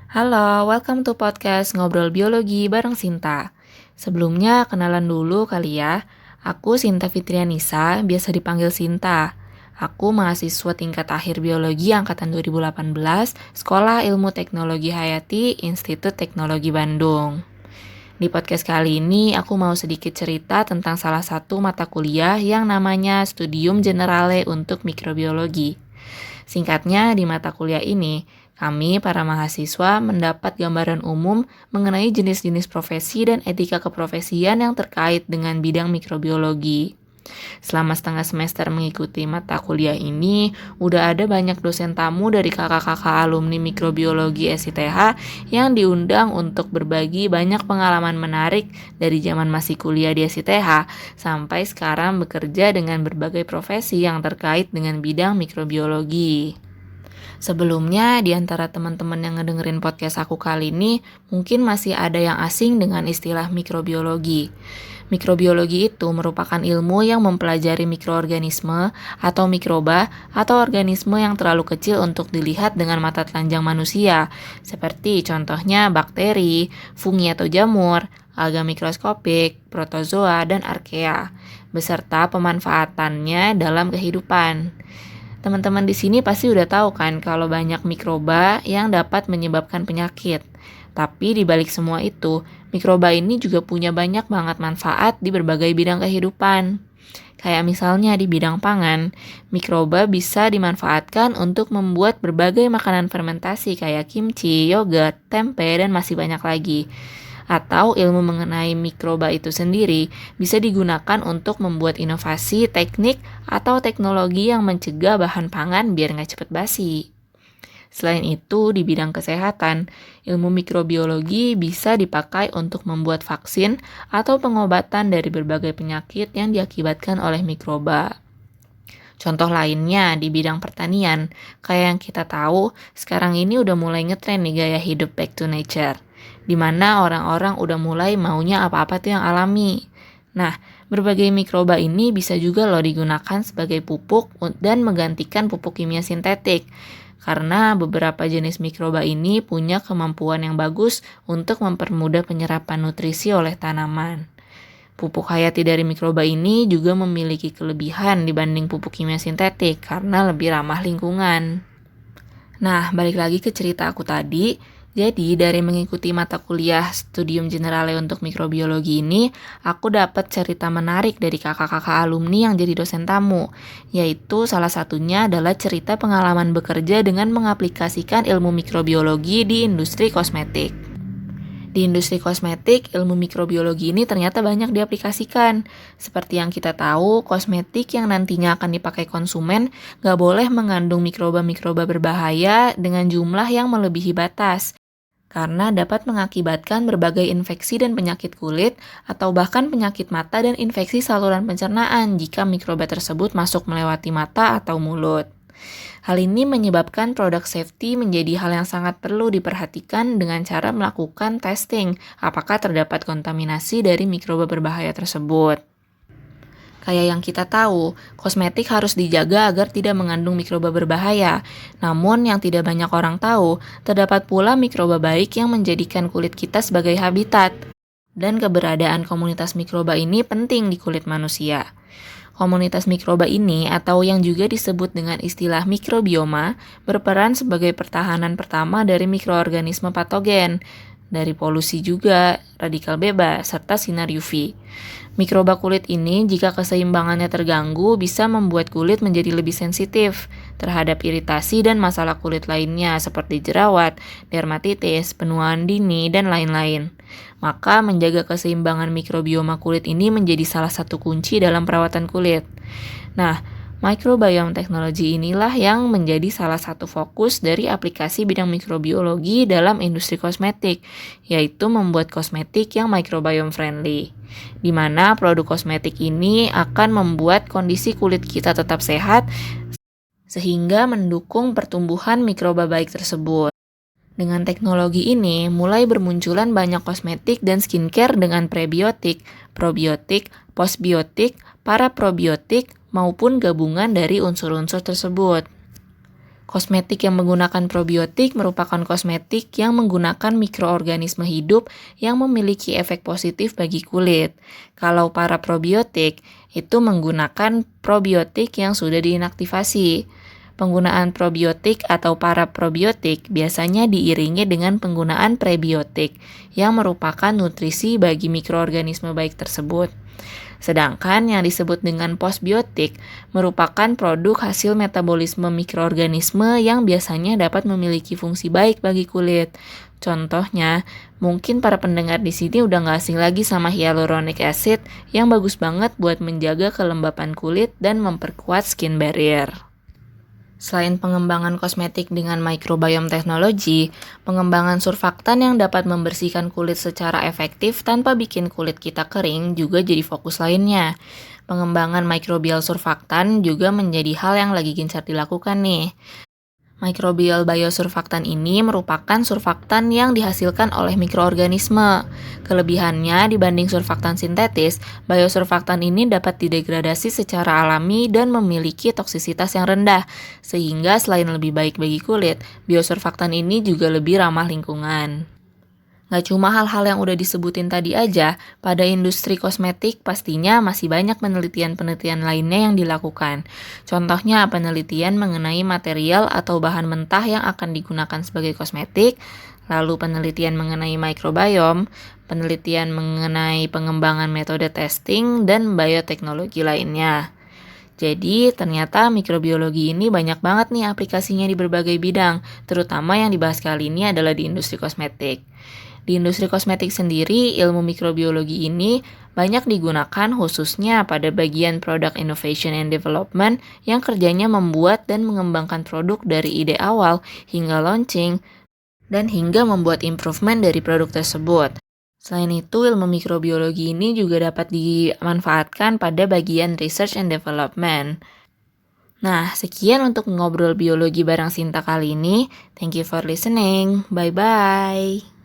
Halo, welcome to podcast Ngobrol Biologi bareng Sinta. Sebelumnya, kenalan dulu kali ya. Aku Sinta Fitrianisa, biasa dipanggil Sinta. Aku mahasiswa tingkat akhir biologi angkatan 2018, Sekolah Ilmu Teknologi Hayati, Institut Teknologi Bandung. Di podcast kali ini, aku mau sedikit cerita tentang salah satu mata kuliah yang namanya Studium Generale untuk Mikrobiologi. Singkatnya, di mata kuliah ini, kami para mahasiswa mendapat gambaran umum mengenai jenis-jenis profesi dan etika keprofesian yang terkait dengan bidang mikrobiologi. Selama setengah semester mengikuti mata kuliah ini, udah ada banyak dosen tamu dari kakak-kakak alumni mikrobiologi SITH yang diundang untuk berbagi banyak pengalaman menarik dari zaman masih kuliah di SITH sampai sekarang bekerja dengan berbagai profesi yang terkait dengan bidang mikrobiologi. Sebelumnya, di antara teman-teman yang ngedengerin podcast aku kali ini, mungkin masih ada yang asing dengan istilah mikrobiologi. Mikrobiologi itu merupakan ilmu yang mempelajari mikroorganisme atau mikroba atau organisme yang terlalu kecil untuk dilihat dengan mata telanjang manusia, seperti contohnya bakteri, fungi atau jamur, alga mikroskopik, protozoa, dan archaea, beserta pemanfaatannya dalam kehidupan. Teman-teman di sini pasti udah tahu kan kalau banyak mikroba yang dapat menyebabkan penyakit. Tapi di balik semua itu, mikroba ini juga punya banyak banget manfaat di berbagai bidang kehidupan. Kayak misalnya di bidang pangan, mikroba bisa dimanfaatkan untuk membuat berbagai makanan fermentasi kayak kimchi, yogurt, tempe, dan masih banyak lagi. Atau ilmu mengenai mikroba itu sendiri bisa digunakan untuk membuat inovasi, teknik, atau teknologi yang mencegah bahan pangan biar nggak cepet basi. Selain itu, di bidang kesehatan, ilmu mikrobiologi bisa dipakai untuk membuat vaksin atau pengobatan dari berbagai penyakit yang diakibatkan oleh mikroba. Contoh lainnya di bidang pertanian, kayak yang kita tahu, sekarang ini udah mulai ngetren nih gaya hidup back to nature, di mana orang-orang udah mulai maunya apa-apa tuh yang alami. Nah, berbagai mikroba ini bisa juga loh digunakan sebagai pupuk dan menggantikan pupuk kimia sintetik. Karena beberapa jenis mikroba ini punya kemampuan yang bagus untuk mempermudah penyerapan nutrisi oleh tanaman. Pupuk hayati dari mikroba ini juga memiliki kelebihan dibanding pupuk kimia sintetik karena lebih ramah lingkungan. Nah, balik lagi ke cerita aku tadi. Jadi, dari mengikuti mata kuliah Studium Generale untuk Mikrobiologi ini, aku dapat cerita menarik dari kakak-kakak alumni yang jadi dosen tamu, yaitu salah satunya adalah cerita pengalaman bekerja dengan mengaplikasikan ilmu mikrobiologi di industri kosmetik. Di industri kosmetik, ilmu mikrobiologi ini ternyata banyak diaplikasikan. Seperti yang kita tahu, kosmetik yang nantinya akan dipakai konsumen nggak boleh mengandung mikroba-mikroba berbahaya dengan jumlah yang melebihi batas, karena dapat mengakibatkan berbagai infeksi dan penyakit kulit, atau bahkan penyakit mata dan infeksi saluran pencernaan jika mikroba tersebut masuk melewati mata atau mulut. Hal ini menyebabkan produk safety menjadi hal yang sangat perlu diperhatikan dengan cara melakukan testing apakah terdapat kontaminasi dari mikroba berbahaya tersebut. Kayak yang kita tahu, kosmetik harus dijaga agar tidak mengandung mikroba berbahaya. Namun yang tidak banyak orang tahu, terdapat pula mikroba baik yang menjadikan kulit kita sebagai habitat. Dan keberadaan komunitas mikroba ini penting di kulit manusia. Komunitas mikroba ini, atau yang juga disebut dengan istilah mikrobioma, berperan sebagai pertahanan pertama dari mikroorganisme patogen, dari polusi juga, radikal bebas, serta sinar UV. Mikroba kulit ini, jika keseimbangannya terganggu, bisa membuat kulit menjadi lebih sensitif terhadap iritasi dan masalah kulit lainnya seperti jerawat, dermatitis, penuaan dini, dan lain-lain. Maka menjaga keseimbangan mikrobioma kulit ini menjadi salah satu kunci dalam perawatan kulit. Nah, microbiome teknologi inilah yang menjadi salah satu fokus dari aplikasi bidang mikrobiologi dalam industri kosmetik, yaitu membuat kosmetik yang microbiome friendly, di mana produk kosmetik ini akan membuat kondisi kulit kita tetap sehat, sehingga mendukung pertumbuhan mikroba baik tersebut. Dengan teknologi ini, mulai bermunculan banyak kosmetik dan skincare dengan prebiotik, probiotik, postbiotik, paraprobiotik, maupun gabungan dari unsur-unsur tersebut. Kosmetik yang menggunakan probiotik merupakan kosmetik yang menggunakan mikroorganisme hidup yang memiliki efek positif bagi kulit. Kalau para probiotik, itu menggunakan probiotik yang sudah diinaktivasi. Penggunaan probiotik atau para probiotik biasanya diiringi dengan penggunaan prebiotik yang merupakan nutrisi bagi mikroorganisme baik tersebut. Sedangkan yang disebut dengan postbiotik merupakan produk hasil metabolisme mikroorganisme yang biasanya dapat memiliki fungsi baik bagi kulit. Contohnya, mungkin para pendengar di sini udah nggak asing lagi sama hyaluronic acid yang bagus banget buat menjaga kelembapan kulit dan memperkuat skin barrier. Selain pengembangan kosmetik dengan microbiome technology, pengembangan surfaktan yang dapat membersihkan kulit secara efektif tanpa bikin kulit kita kering juga jadi fokus lainnya. Pengembangan microbial surfaktan juga menjadi hal yang lagi gencar dilakukan nih. Microbial biosurfaktan ini merupakan surfaktan yang dihasilkan oleh mikroorganisme. Kelebihannya dibanding surfaktan sintetis, biosurfaktan ini dapat didegradasi secara alami dan memiliki toksisitas yang rendah, sehingga selain lebih baik bagi kulit, biosurfaktan ini juga lebih ramah lingkungan. Nggak cuma hal-hal yang udah disebutin tadi aja, pada industri kosmetik pastinya masih banyak penelitian-penelitian lainnya yang dilakukan. Contohnya penelitian mengenai material atau bahan mentah yang akan digunakan sebagai kosmetik, lalu penelitian mengenai microbiome, penelitian mengenai pengembangan metode testing, dan bioteknologi lainnya. Jadi ternyata mikrobiologi ini banyak banget nih aplikasinya di berbagai bidang, terutama yang dibahas kali ini adalah di industri kosmetik. Di industri kosmetik sendiri, ilmu mikrobiologi ini banyak digunakan khususnya pada bagian Product Innovation and Development yang kerjanya membuat dan mengembangkan produk dari ide awal hingga launching dan hingga membuat improvement dari produk tersebut. Selain itu, ilmu mikrobiologi ini juga dapat dimanfaatkan pada bagian Research and Development. Nah, sekian untuk ngobrol biologi bareng Sinta kali ini. Thank you for listening. Bye-bye.